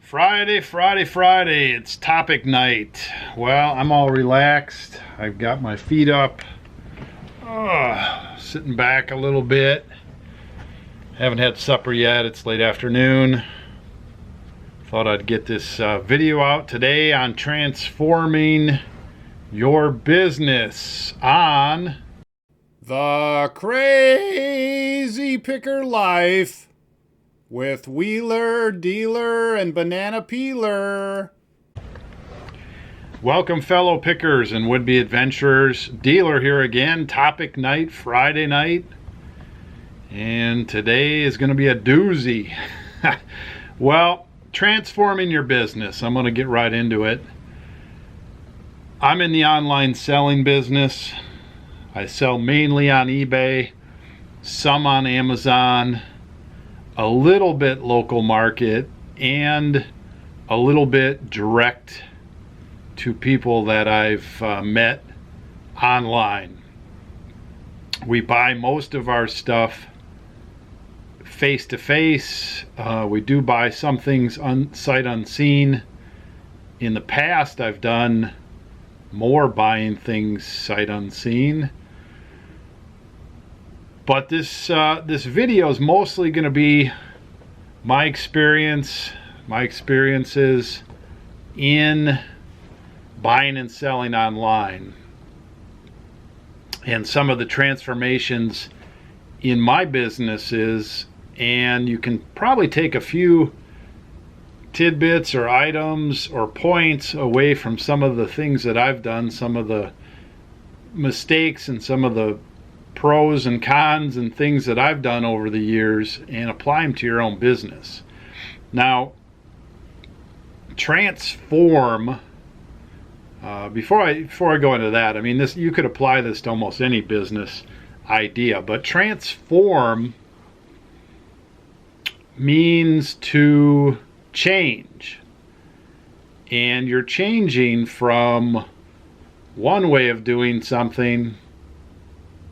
Friday. It's topic night. Well, I'm all relaxed. I've got my feet up. Sitting back a little bit. Haven't had supper yet. It's late afternoon. Thought I'd get this video out today on transforming your business on the Crazy Picker Life with Wheeler, Dealer, and Banana Peeler. Welcome, fellow pickers and would-be adventurers. Dealer here again. Topic night, Friday night. And today is going to be a doozy. Well, transforming your business. I'm going to get right into it. I'm in the online selling business. I sell mainly on eBay, some on Amazon, a little bit local market, and a little bit direct to people that I've met online. We buy most of our stuff face to face. We do buy some things sight unseen. In the past, I've done more buying things sight unseen. But this video is mostly going to be my experiences in buying and selling online, and some of the transformations in my businesses. And you can probably take a few tidbits or items or points away from some of the things that I've done, some of the mistakes and some of the pros and cons and things that I've done over the years, and apply them to your own business. Now, transform, before I go into that, I mean, this, you could apply this to almost any business idea, but transform means to change, and you're changing from one way of doing something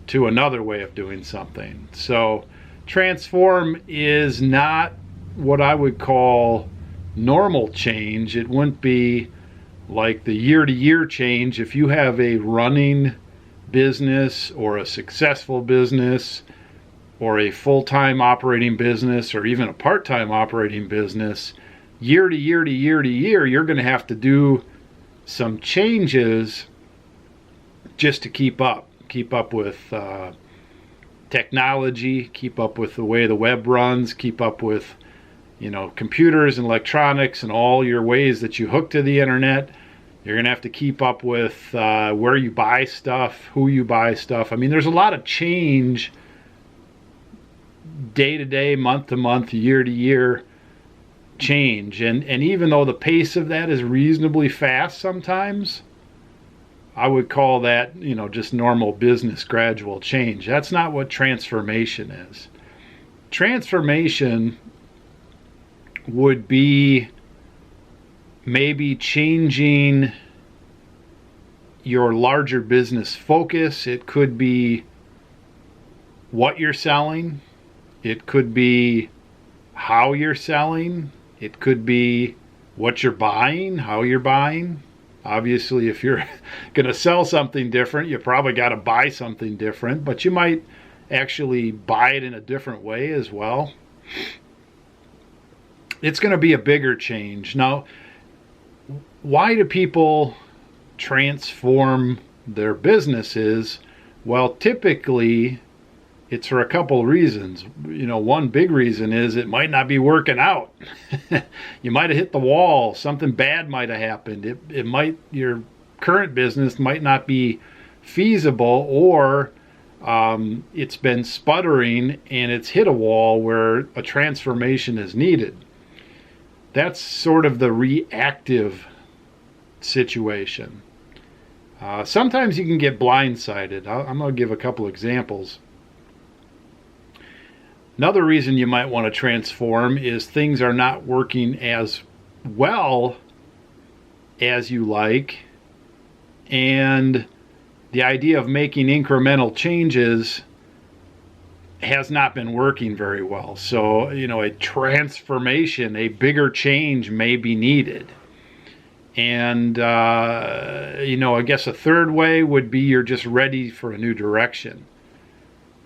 to another way of doing something. So transform is not what I would call normal change. It wouldn't be like the year-to-year change. If you have a running business or a successful business or a full-time operating business or even a part-time operating business, year to year to year to year, you're going to have to do some changes just to keep up with technology, keep up with the way the web runs, keep up with, computers and electronics and all your ways that you hook to the internet. You're going to have to keep up with where you buy stuff, who you buy stuff. I mean, there's a lot of change day to day, month to month, year to year change. And even though the pace of that is reasonably fast sometimes, I would call that, just normal business gradual change. That's not what transformation is. Transformation would be maybe changing your larger business focus. It could be what you're selling. It could be how you're selling. It could be what you're buying, how you're buying. Obviously, if you're going to sell something different, you probably got to buy something different, but you might actually buy it in a different way as well. It's going to be a bigger change. Now, why do people transform their businesses? Well, typically, it's for a couple of reasons. One big reason is it might not be working out. You might have hit the wall. Something bad might have happened. Your current business might not be feasible, or it's been sputtering and it's hit a wall where a transformation is needed. That's sort of the reactive situation. Sometimes you can get blindsided. I'm going to give a couple examples. Another reason you might want to transform is things are not working as well as you like, and the idea of making incremental changes has not been working very well. So, a transformation, a bigger change may be needed. And, I guess a third way would be you're just ready for a new direction.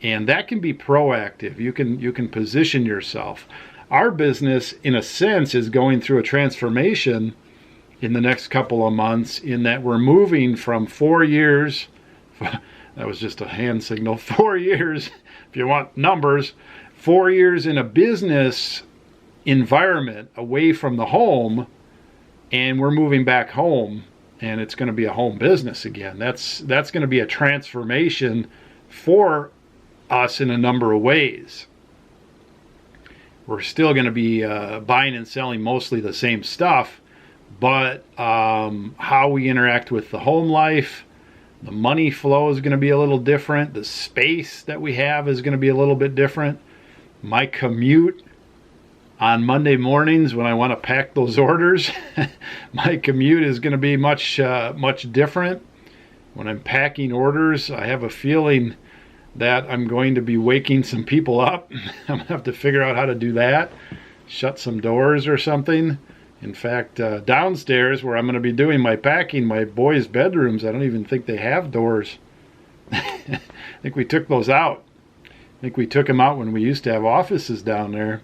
And that can be proactive. You can position yourself. Our business, in a sense, is going through a transformation in the next couple of months, in that we're moving from 4 years, that was just a hand signal, 4 years, if you want numbers, 4 years in a business environment away from the home, and we're moving back home, and it's going to be a home business again. That's going to be a transformation for us in a number of ways. We're still going to be buying and selling mostly the same stuff, but how we interact with the home life, the money flow is going to be a little different. The space that we have is going to be a little bit different. My commute on Monday mornings when I want to pack those orders, my commute is going to be much different. When I'm packing orders, I have a feeling that I'm going to be waking some people up. I'm going to have to figure out how to do that. Shut some doors or something. In fact, downstairs where I'm going to be doing my packing, my boys' bedrooms, I don't even think they have doors. I think we took those out. I think we took them out when we used to have offices down there,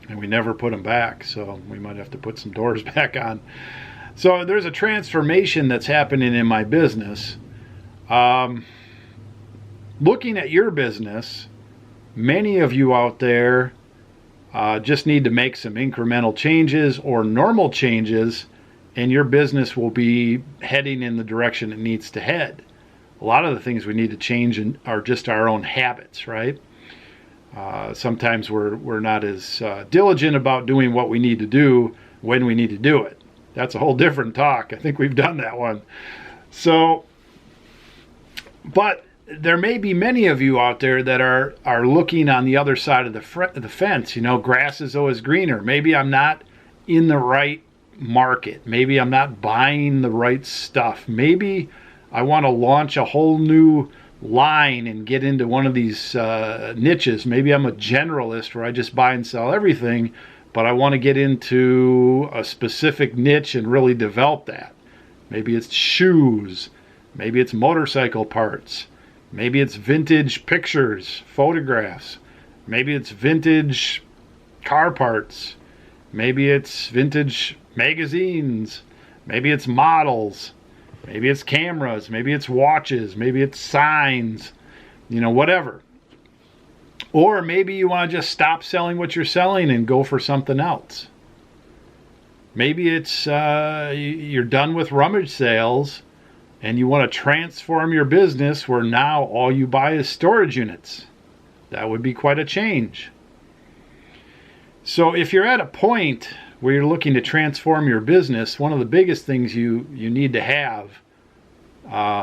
and we never put them back, so we might have to put some doors back on. So there's a transformation that's happening in my business. Looking at your business, many of you out there just need to make some incremental changes or normal changes, and your business will be heading in the direction it needs to head. A lot of the things we need to change are just our own habits, right? Sometimes we're not as diligent about doing what we need to do when we need to do it. That's a whole different talk. I think we've done that one. So, but there may be many of you out there that are looking on the other side of the fence. Grass is always greener. Maybe I'm not in the right market. Maybe I'm not buying the right stuff. Maybe I want to launch a whole new line and get into one of these niches. Maybe I'm a generalist where I just buy and sell everything, but I want to get into a specific niche and really develop that. Maybe it's shoes. Maybe it's motorcycle parts. Maybe it's vintage pictures, photographs. Maybe it's vintage car parts. Maybe it's vintage magazines. Maybe it's models. Maybe it's cameras. Maybe it's watches. Maybe it's signs. Whatever. Or maybe you want to just stop selling what you're selling and go for something else. Maybe it's you're done with rummage sales and you want to transform your business where now all you buy is storage units. That would be quite a change. So if you're at a point where you're looking to transform your business, one of the biggest things you need to have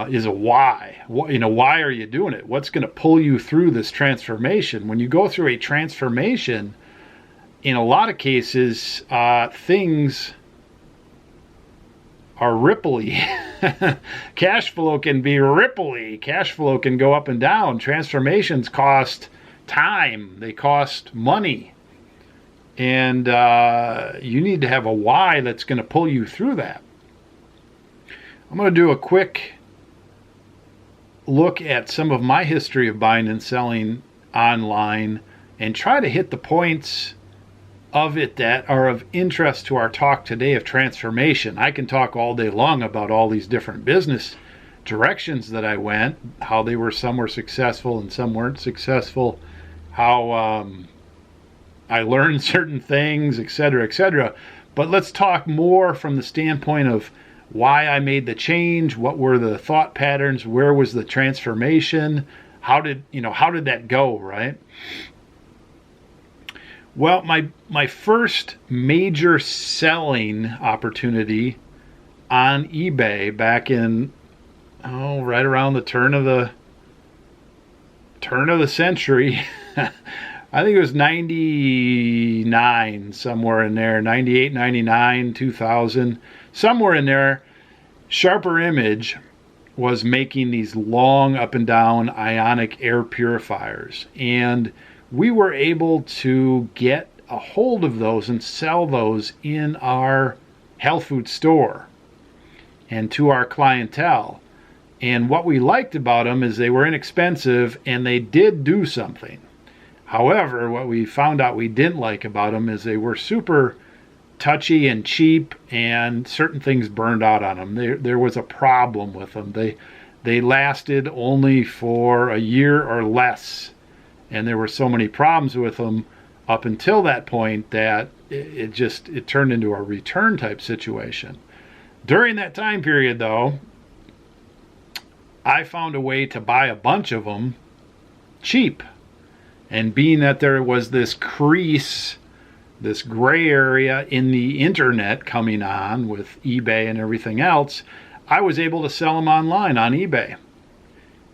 is a why. Why are you doing it? What's going to pull you through this transformation? When you go through a transformation, in a lot of cases, things are ripply. Cash flow can be ripply. Cash flow can go up and down. Transformations cost time. They cost money. And you need to have a why that's going to pull you through that. I'm going to do a quick look at some of my history of buying and selling online and try to hit the points of it that are of interest to our talk today of transformation. I can talk all day long about all these different business directions that I went, how some were successful and some weren't successful, how I learned certain things, etc., etc. But let's talk more from the standpoint of why I made the change, what were the thought patterns, where was the transformation, how did that go, right? Well, my first major selling opportunity on eBay back in right around the turn of the century. I think it was 99, somewhere in there, 98, 99, 2000, somewhere in there. Sharper Image was making these long up and down ionic air purifiers, and we were able to get a hold of those and sell those in our health food store and to our clientele. And what we liked about them is they were inexpensive and they did do something. However, what we found out we didn't like about them is they were super touchy and cheap, and certain things burned out on them. There was a problem with them. They lasted only for a year or less, and there were so many problems with them up until that point that it turned into a return type situation. During that time period, though, I found a way to buy a bunch of them cheap. And being that there was this crease, this gray area in the internet coming on with eBay and everything else, I was able to sell them online on eBay.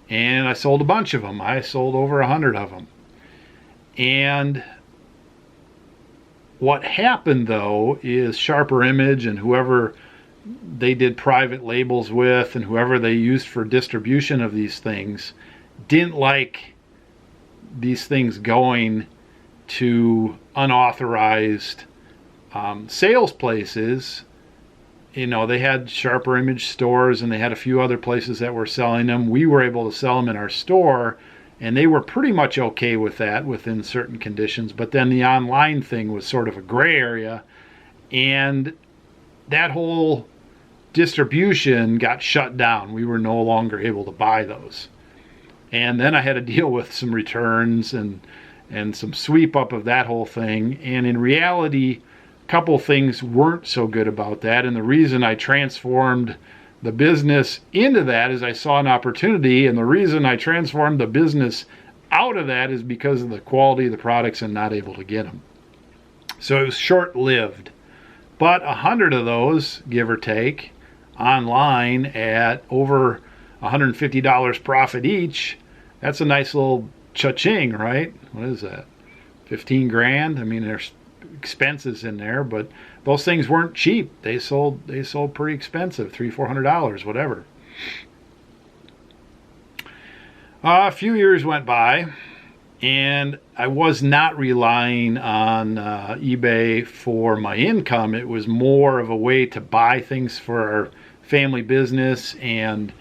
And I sold a bunch of them. I sold over 100 of them. And what happened, though, is Sharper Image and whoever they did private labels with and whoever they used for distribution of these things didn't like these things going to unauthorized sales places. You know, they had Sharper Image stores and they had a few other places that were selling them. We were able to sell them in our store, and they were pretty much okay with that within certain conditions. But then the online thing was sort of a gray area, and that whole distribution got shut down. We were no longer able to buy those. And then I had to deal with some returns and some sweep up of that whole thing. And in reality, a couple things weren't so good about that. And the reason I transformed the business into that is I saw an opportunity. And the reason I transformed the business out of that is because of the quality of the products and not able to get them. So it was short-lived. But 100 of those, give or take, online at over $150 profit each, that's a nice little cha-ching, right? What is that? 15 grand? I mean, there's expenses in there, but those things weren't cheap. They sold pretty expensive, $300-400, whatever. A few years went by, and I was not relying on eBay for my income. It was more of a way to buy things for our family business and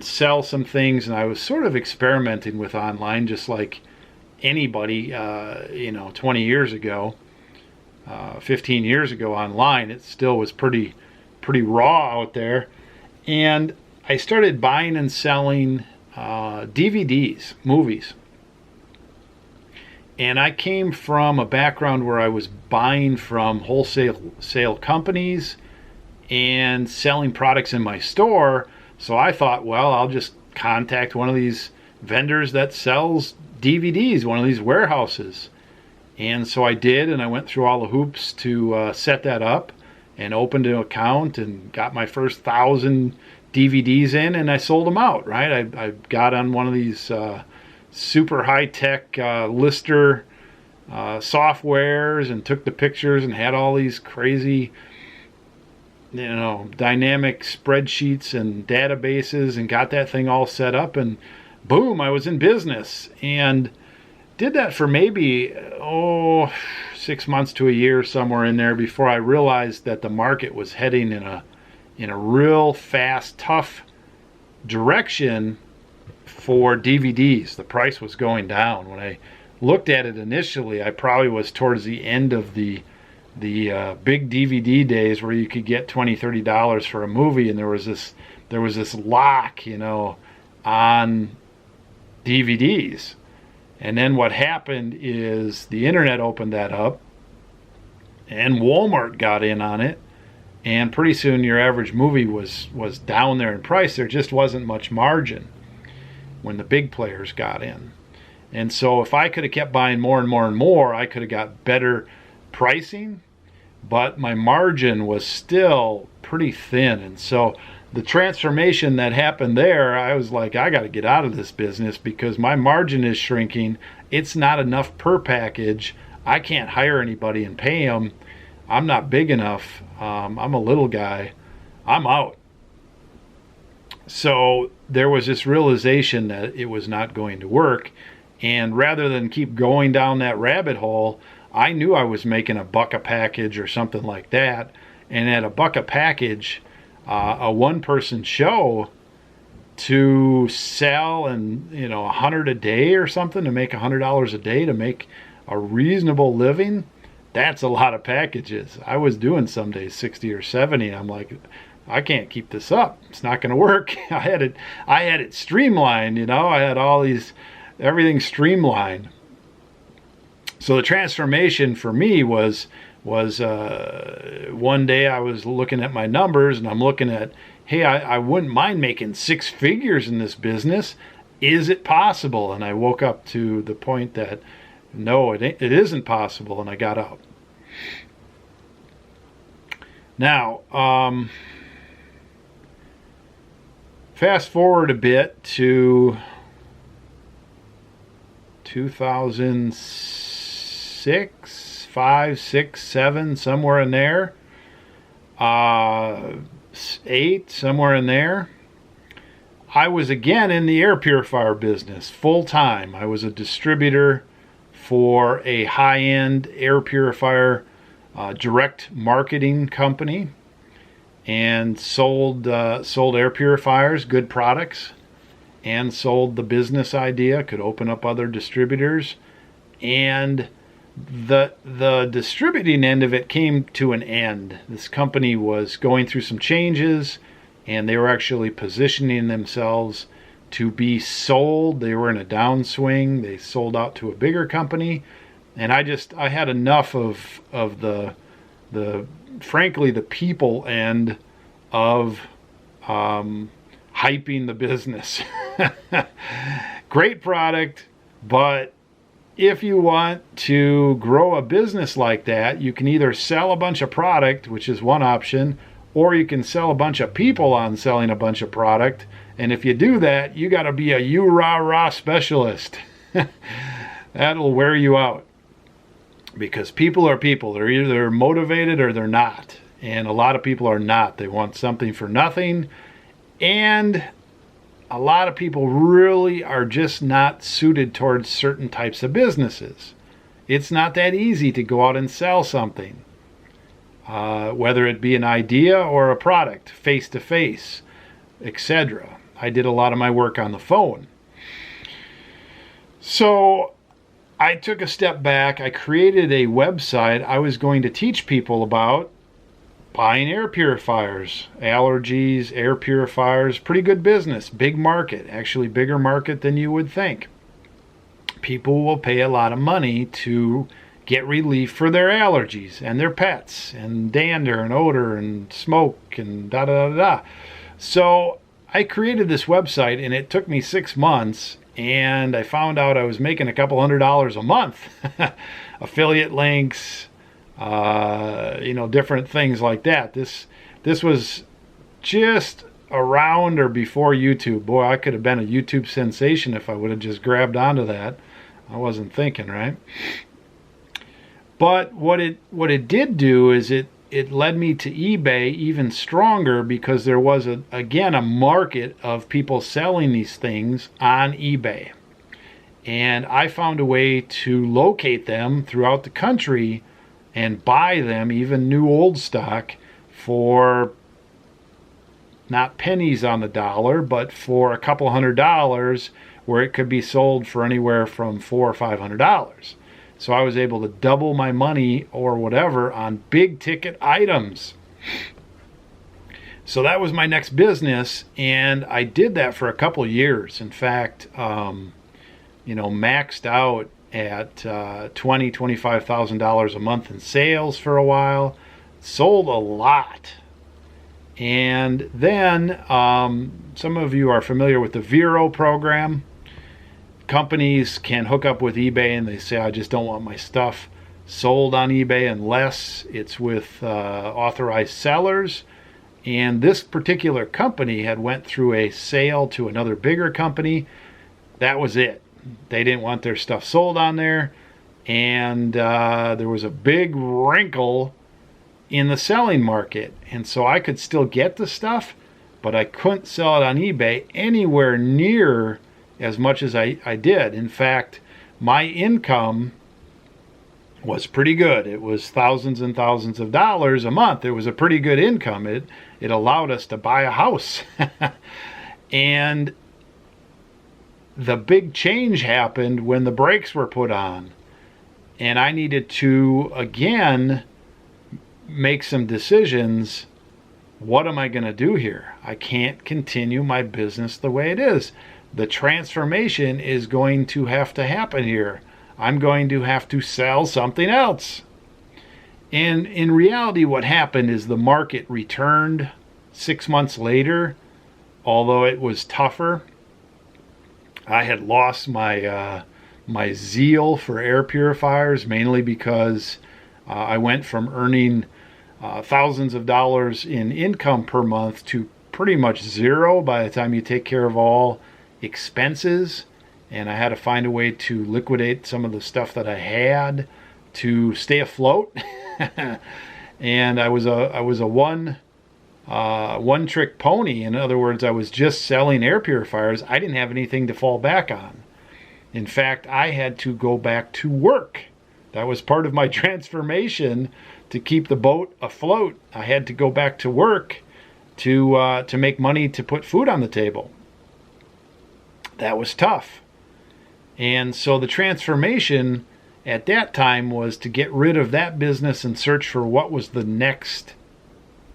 sell some things. And I was sort of experimenting with online, just like anybody, 20 years ago, 15 years ago online. It still was pretty raw out there. And I started buying and selling DVDs, movies. And I came from a background where I was buying from wholesale companies and selling products in my store. So I thought, well, I'll just contact one of these vendors that sells DVDs, one of these warehouses. And so I did, and I went through all the hoops to set that up and opened an account and got my first 1,000 DVDs in, and I sold them out, right? I got on one of these super high-tech lister softwares and took the pictures and had all these crazy dynamic spreadsheets and databases and got that thing all set up, and boom, I was in business. And did that for maybe 6 months to a year, somewhere in there, before I realized that the market was heading in a real fast, tough direction for DVDs. The price was going down. When I looked at it initially, I probably was towards the end of the big DVD days where you could get $20-30 for a movie, and there was this lock, on DVDs. And then what happened is the internet opened that up, and Walmart got in on it, and pretty soon your average movie was down there in price. There just wasn't much margin when the big players got in. And so if I could have kept buying more and more and more, I could have got better pricing, but my margin was still pretty thin. And so the transformation that happened there, I was like, I got to get out of this business because my margin is shrinking. It's not enough per package. I can't hire anybody and pay them. I'm not big enough. I'm a little guy. I'm out. So there was this realization that it was not going to work. And rather than keep going down that rabbit hole, I knew I was making $1 a package or something like that. And at $1 a package, a one-person show to sell and 100 a day or something, to make $100 a day, to make a reasonable living, that's a lot of packages. I was doing some days 60 or 70. And I'm like, I can't keep this up. It's not going to work. I had it streamlined. I had everything streamlined. So the transformation for me was one day I was looking at my numbers and I'm looking at, hey, I wouldn't mind making 6 figures in this business. Is it possible? And I woke up to the point that no, it isn't possible, and I got out. Now, fast forward a bit to 2006, 5, 6, 7, somewhere in there. 8, somewhere in there. I was again in the air purifier business full time. I was a distributor for a high-end air purifier direct marketing company, and sold air purifiers, good products, and sold the business idea, could open up other distributors. And the distributing end of it came to an end. This company was going through some changes, and they were actually positioning themselves to be sold. They were in a downswing. They sold out to a bigger company, and I had enough of the frankly the people end of hyping the business. Great product, but if you want to grow a business like that, you can either sell a bunch of product, which is one option, or you can sell a bunch of people on selling a bunch of product. And if you do that, you got to be a you-rah-rah specialist. That'll wear you out, because people are people. They're either motivated or they're not. And a lot of people are not. They want something for nothing. And a lot of people really are just not suited towards certain types of businesses. It's not that easy to go out and sell something, whether it be an idea or a product, face-to-face, etc. I did a lot of my work on the phone. So I took a step back. I created a website. I was going to teach people about buying air purifiers, allergies, air purifiers, pretty good business, big market, actually bigger market than you would think. People will pay a lot of money to get relief for their allergies and their pets and dander and odor and smoke and da-da-da-da. So I created this website, and it took me 6 months, and I found out I was making a couple $100s a month. Affiliate links, different things like that. This was just around or before YouTube. Boy, I could have been a YouTube sensation if I would have just grabbed onto that. I wasn't thinking, right? But what it did do is it led me to eBay even stronger, because there was again a market of people selling these things on eBay. And I found a way to locate them throughout the country and buy them, even new old stock, for not pennies on the dollar, but for a couple $100, where it could be sold for anywhere from $400 or $500. So I was able to double my money or whatever on big ticket items. So that was my next business, and I did that for a couple of years. In fact, maxed out at $25,000 a month in sales for a while. Sold a lot. And then some of you are familiar with the Vero program. Companies can hook up with eBay and they say, I just don't want my stuff sold on eBay unless it's with authorized sellers. And this particular company had went through a sale to another bigger company. That was it. They didn't want their stuff sold on there. And there was a big wrinkle in the selling market. And so I could still get the stuff, but I couldn't sell it on eBay anywhere near as much as I did. In fact, my income was pretty good. It was thousands and thousands of dollars a month. It was a pretty good income. It allowed us to buy a house. And the big change happened when the brakes were put on. And I needed to, again, make some decisions. What am I going to do here? I can't continue my business the way it is. The transformation is going to have to happen here. I'm going to have to sell something else. And in reality, what happened is the market returned 6 months later, although it was tougher. I had lost my my zeal for air purifiers, mainly because I went from earning thousands of dollars in income per month to pretty much zero by the time you take care of all expenses. And I had to find a way to liquidate some of the stuff that I had to stay afloat. And I was a one trick pony. In other words, I was just selling air purifiers. I didn't have anything to fall back on. In fact, I had to go back to work. That was part of my transformation to keep the boat afloat. I had to go back to work to make money to put food on the table. That was tough. And so the transformation at that time was to get rid of that business and search for what was the next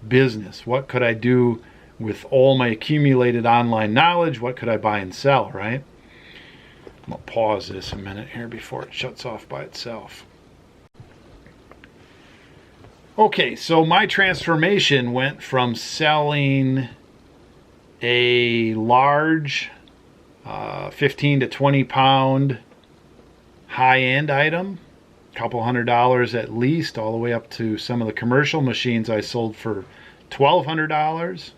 business. What could I do with all my accumulated online knowledge? What could I buy and sell, right? I'm going to pause this a minute here before it shuts off by itself. Okay, so my transformation went from selling a large 15 to 20 pound high-end item, a couple $100 at least, all the way up to some of the commercial machines I sold for $1,200.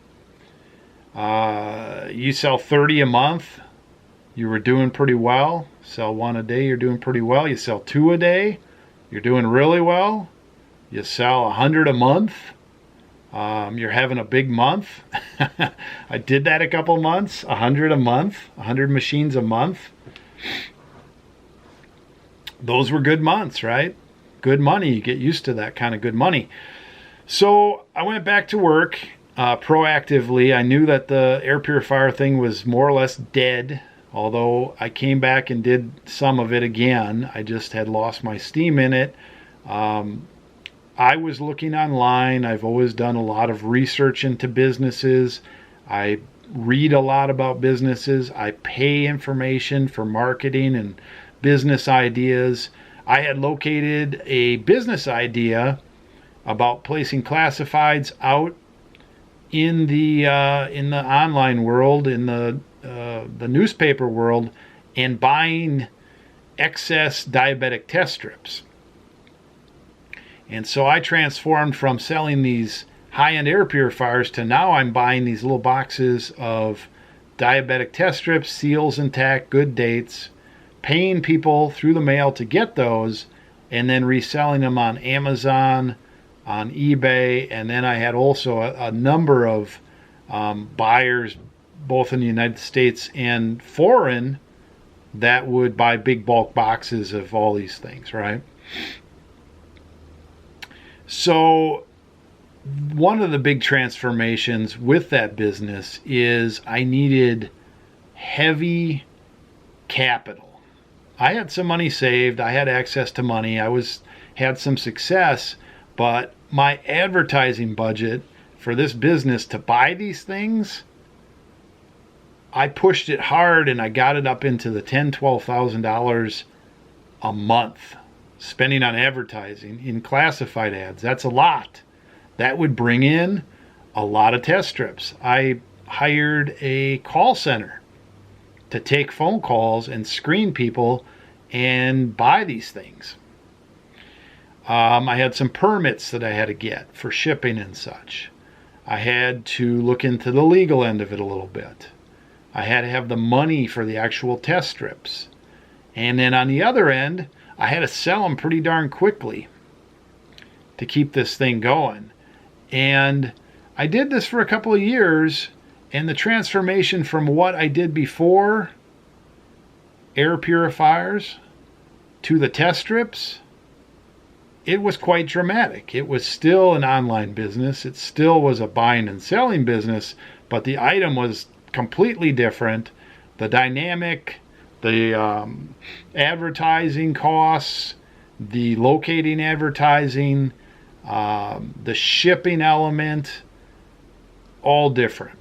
You sell 30 a month, you were doing pretty well. Sell one a day, you're doing pretty well. You sell 2 a day, you're doing really well. You sell 100 a month, you're having a big month. I did that a couple months, 100 a month, 100 machines a month. Those were good months, right? Good money. You get used to that kind of good money. So I went back to work proactively. I knew that the air purifier thing was more or less dead, although I came back and did some of it again. I just had lost my steam in it. I was looking online. I've always done a lot of research into businesses. I read a lot about businesses. I pay information for marketing and business ideas. I had located a business idea about placing classifieds out in the online world, in the newspaper world, and buying excess diabetic test strips. And so I transformed from selling these high-end air purifiers to now I'm buying these little boxes of diabetic test strips, seals intact, good dates, paying people through the mail to get those, and then reselling them on Amazon, on eBay. And then I had also a number of buyers, both in the United States and foreign, that would buy big bulk boxes of all these things, right? So one of the big transformations with that business is I needed heavy capital. I had some money saved. I had access to money. Had some success, but my advertising budget for this business to buy these things, I pushed it hard and I got it up into the $10,000, $12,000 a month. Spending on advertising in classified ads. That's a lot. That would bring in a lot of test strips. I hired a call center to take phone calls and screen people and buy these things. I had some permits that I had to get for shipping and such. I had to look into the legal end of it a little bit. I had to have the money for the actual test strips. And then on the other end, I had to sell them pretty darn quickly to keep this thing going. And I did this for a couple of years, And the transformation from what I did before, air purifiers, to the test strips, it was quite dramatic. It was still an online business. It still was a buying and selling business, but the item was completely different. The dynamic, the advertising costs, the locating advertising, the shipping element, all different.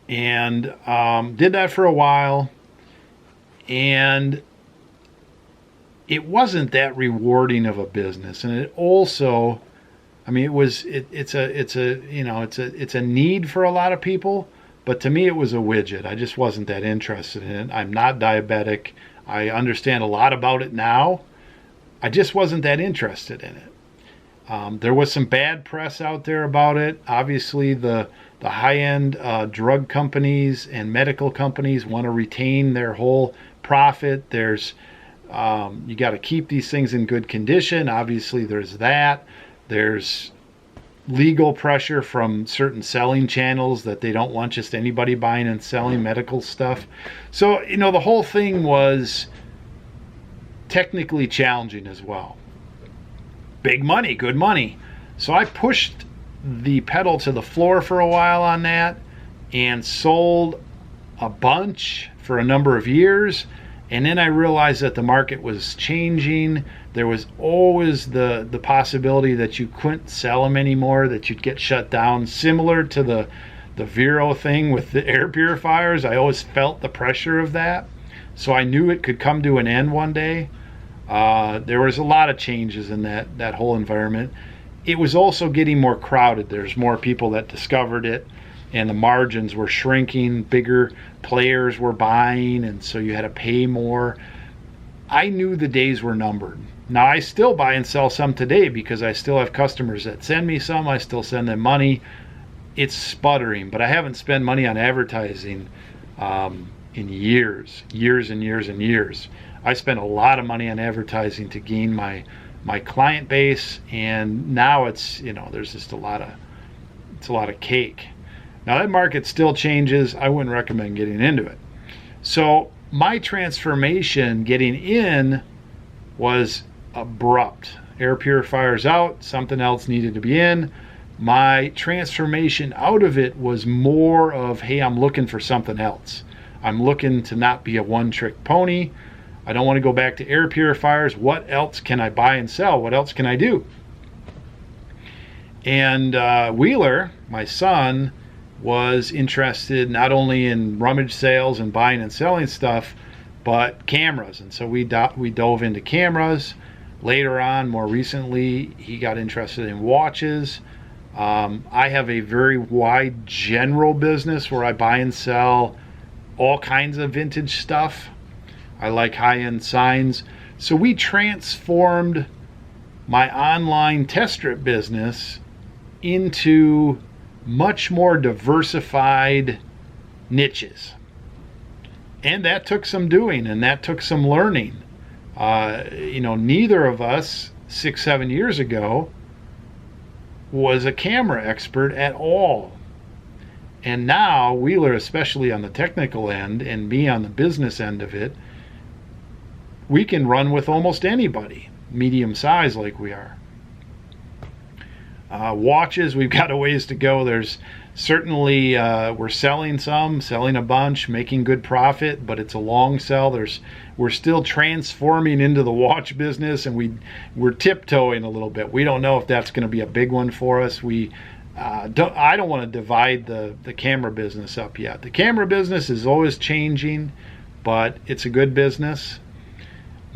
And did that for a while, and it wasn't that rewarding of a business. And it also, I mean, it's a need for a lot of people, but to me it was a widget. I just wasn't that interested in it. I'm not diabetic. I understand a lot about it now. I just wasn't that interested in it. There was some bad press out there about it. Obviously, the high-end drug companies and medical companies want to retain their whole profit. There's you got to keep these things in good condition. Obviously, there's that. There's legal pressure from certain selling channels that they don't want just anybody buying and selling medical stuff. So, the whole thing was technically challenging as well. Big money, good money. So I pushed the pedal to the floor for a while on that and sold a bunch for a number of years. And then I realized that the market was changing. There was always the possibility that you couldn't sell them anymore, that you'd get shut down. Similar to the Vero thing with the air purifiers, I always felt the pressure of that. So I knew it could come to an end one day. There was a lot of changes in that whole environment. It was also getting more crowded. There's more people that discovered it, and the margins were shrinking. Bigger players were buying, and so you had to pay more. I knew the days were numbered. Now, I still buy and sell some today because I still have customers that send me some. I still send them money. It's sputtering, but I haven't spent money on advertising in years and years. I spent a lot of money on advertising to gain my client base, and now it's, there's just a lot of cake. Now that market still changes. I wouldn't recommend getting into it. So my transformation getting in was abrupt. Air purifiers out, something else needed to be in. My transformation out of it was more of, hey, I'm looking for something else. I'm looking to not be a one-trick pony. I don't want to go back to air purifiers. What else can I buy and sell? What else can I do? And Wheeler, my son, was interested not only in rummage sales and buying and selling stuff, but cameras. And so we dove into cameras. Later on, more recently, he got interested in watches. I have a very wide general business where I buy and sell all kinds of vintage stuff. I like high-end signs. So we transformed my online test strip business into much more diversified niches. And that took some doing, and that took some learning. Neither of us 6-7 years ago was a camera expert at all. And now Wheeler, especially on the technical end, and me on the business end of it, we can run with almost anybody, medium size like we are. Watches, we've got a ways to go. There's certainly, we're selling a bunch, making good profit, but it's a long sell. We're still transforming into the watch business, and we're tiptoeing a little bit. We don't know if that's going to be a big one for us. I don't want to divide the camera business up yet. The camera business is always changing, but it's a good business.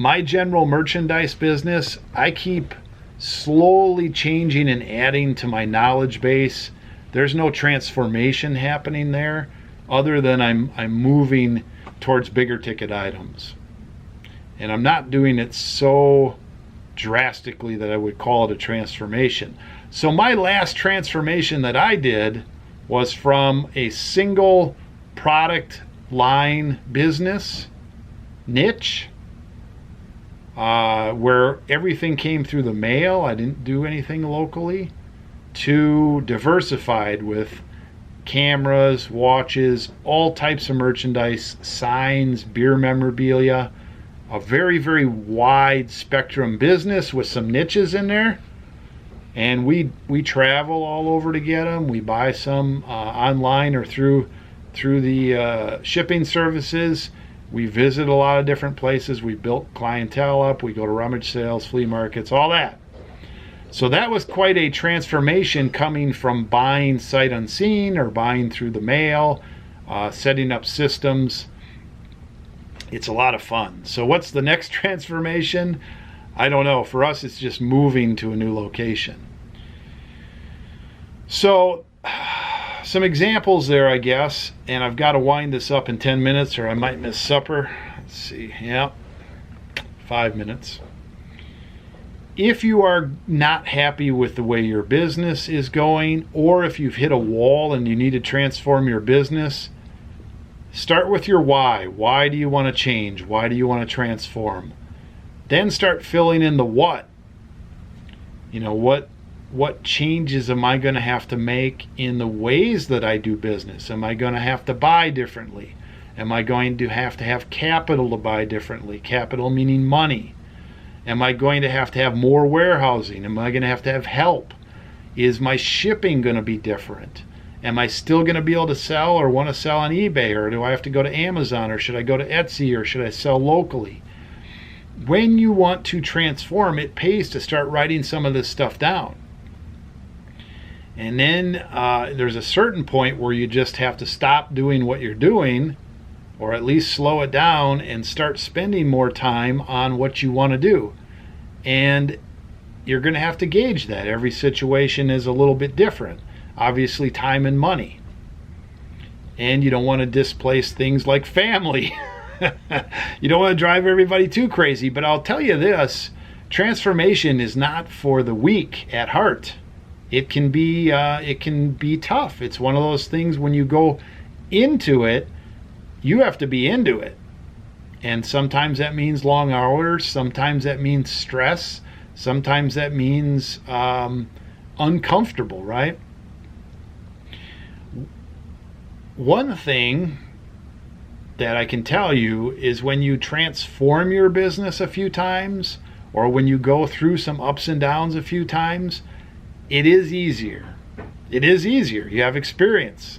My general merchandise business, I keep slowly changing and adding to my knowledge base. There's no transformation happening there other than I'm moving towards bigger ticket items. And I'm not doing it so drastically that I would call it a transformation. So my last transformation that I did was from a single product line business niche where everything came through the mail. I didn't do anything locally, to diversified with cameras, watches, all types of merchandise, signs, beer memorabilia, a very, very wide spectrum business with some niches in there. And we travel all over to get them. We buy some online or through the shipping services. We visit a lot of different places. We built clientele up. We go to rummage sales, flea markets, all that. So that was quite a transformation, coming from buying sight unseen or buying through the mail, setting up systems. It's a lot of fun. So what's the next transformation? I don't know. For us, it's just moving to a new location. So some examples there, I guess, and I've got to wind this up in 10 minutes or I might miss supper. Let's see. Yeah, 5 minutes. If you are not happy with the way your business is going, or if you've hit a wall and you need to transform your business, start with your why. Why do you want to change? Why do you want to transform? Then start filling in the what. You know, what changes am I going to have to make in the ways that I do business? Am I going to have to buy differently? Am I going to have capital to buy differently? Capital meaning money. Am I going to have more warehousing? Am I going to have help? Is my shipping going to be different? Am I still going to be able to sell or want to sell on eBay? Or do I have to go to Amazon? Or should I go to Etsy? Or should I sell locally? When you want to transform, it pays to start writing some of this stuff down. And then there's a certain point where you just have to stop doing what you're doing, or at least slow it down and start spending more time on what you want to do. And you're going to have to gauge that. Every situation is a little bit different. Obviously, time and money. And you don't want to displace things like family. You don't want to drive everybody too crazy. But I'll tell you this, transformation is not for the weak at heart. It can be tough. It's one of those things when you go into it, you have to be into it. And sometimes that means long hours. Sometimes that means stress. Sometimes that means uncomfortable, right? One thing that I can tell you is when you transform your business a few times, or when you go through some ups and downs a few times, it is easier. It is easier. You have experience.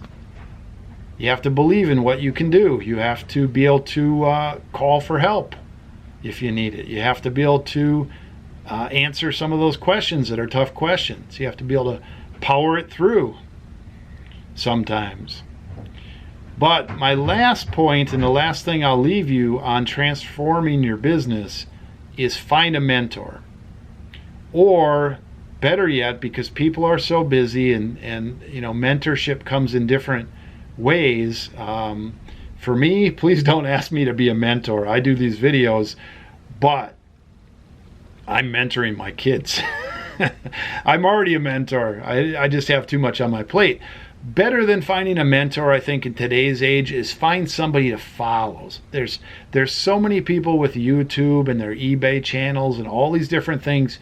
You have to believe in what you can do. You have to be able to call for help if you need it. You have to be able to answer some of those questions that are tough questions. You have to be able to power it through sometimes. But my last point, and the last thing I'll leave you on transforming your business, is find a mentor. Or better yet, because people are so busy and you know, mentorship comes in different ways. For me, please don't ask me to be a mentor. I do these videos, but I'm mentoring my kids. I'm already a mentor. I just have too much on my plate. Better than finding a mentor, I think, in today's age, is find somebody to follow. There's so many people with YouTube and their eBay channels and all these different things.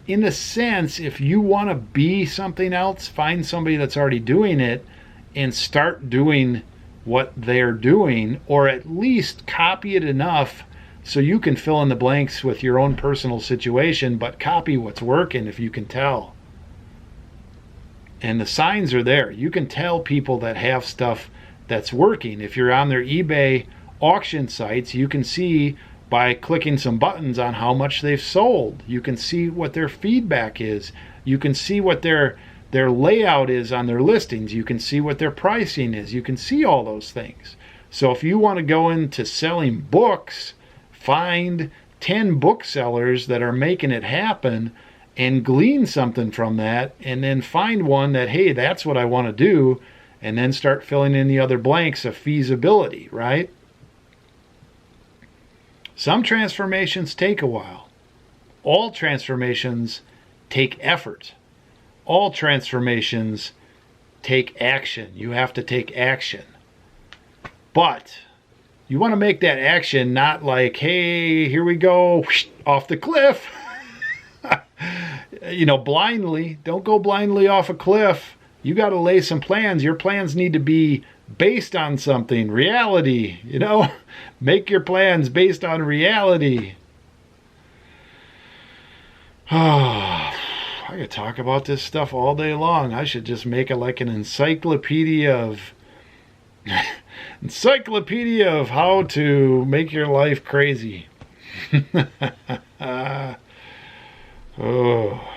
In a sense, if you want to be something else, find somebody that's already doing it and start doing what they're doing, or at least copy it enough so you can fill in the blanks with your own personal situation, but copy what's working if you can tell. And the signs are there. You can tell people that have stuff that's working. If you're on their eBay auction sites, you can see by clicking some buttons on how much they've sold. You can see what their feedback is. You can see what their layout is on their listings. You can see what their pricing is. You can see all those things. So if you want to go into selling books, find 10 booksellers that are making it happen and glean something from that, and then find one that, hey, that's what I want to do, and then start filling in the other blanks of feasibility, right? Some transformations take a while. All transformations take effort. All transformations take action. You have to take action. But you want to make that action not like, hey, here we go, off the cliff. You know, blindly. Don't go blindly off a cliff. You got to lay some plans. Your plans need to be based on something, reality, you know? Make your plans based on reality. Oh, I could talk about this stuff all day long. I should just make it like an encyclopedia of how to make your life crazy. Oh.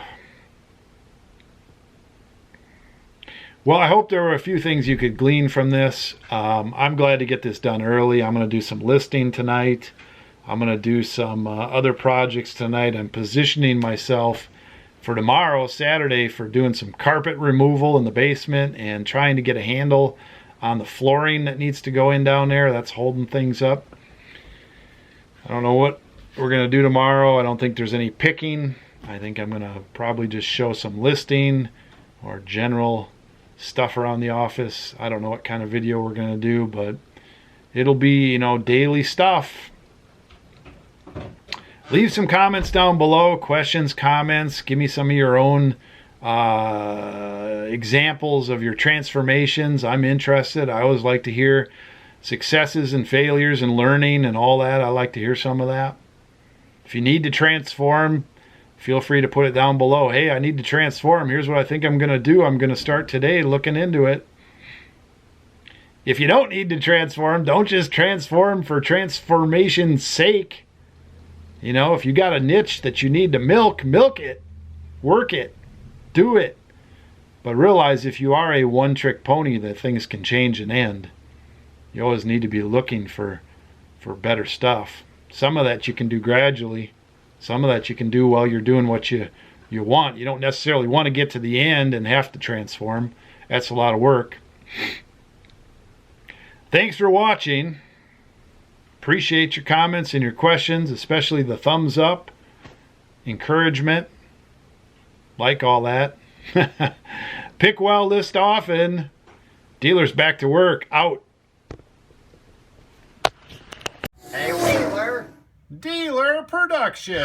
Well, I hope there were a few things you could glean from this. I'm glad to get this done early. I'm going to do some listing tonight. I'm going to do some other projects tonight. I'm positioning myself for tomorrow, Saturday, for doing some carpet removal in the basement and trying to get a handle on the flooring that needs to go in down there. That's holding things up. I don't know what we're going to do tomorrow. I don't think there's any picking. I think I'm going to probably just show some listing or general stuff around the office. I don't know what kind of video we're going to do, but it'll be, you know, daily stuff. Leave some comments down below, questions, comments. Give me some of your own examples of your transformations. I'm interested. I always like to hear successes and failures and learning and all that. I like to hear some of that. If you need to transform, feel free to put it down below. Hey, I need to transform. Here's what I think I'm going to do. I'm going to start today looking into it. If you don't need to transform, don't just transform for transformation's sake. You know, if you got a niche that you need to milk it. Work it. Do it. But realize if you are a one-trick pony, that things can change and end. You always need to be looking for better stuff. Some of that you can do gradually. Some of that you can do while you're doing what you want. You don't necessarily want to get to the end and have to transform. That's a lot of work. Thanks for watching. Appreciate your comments and your questions, especially the thumbs up, encouragement, like all that. Pick well, list often. Dealers back to work. Out. Hey, Wheeler. Dealer production.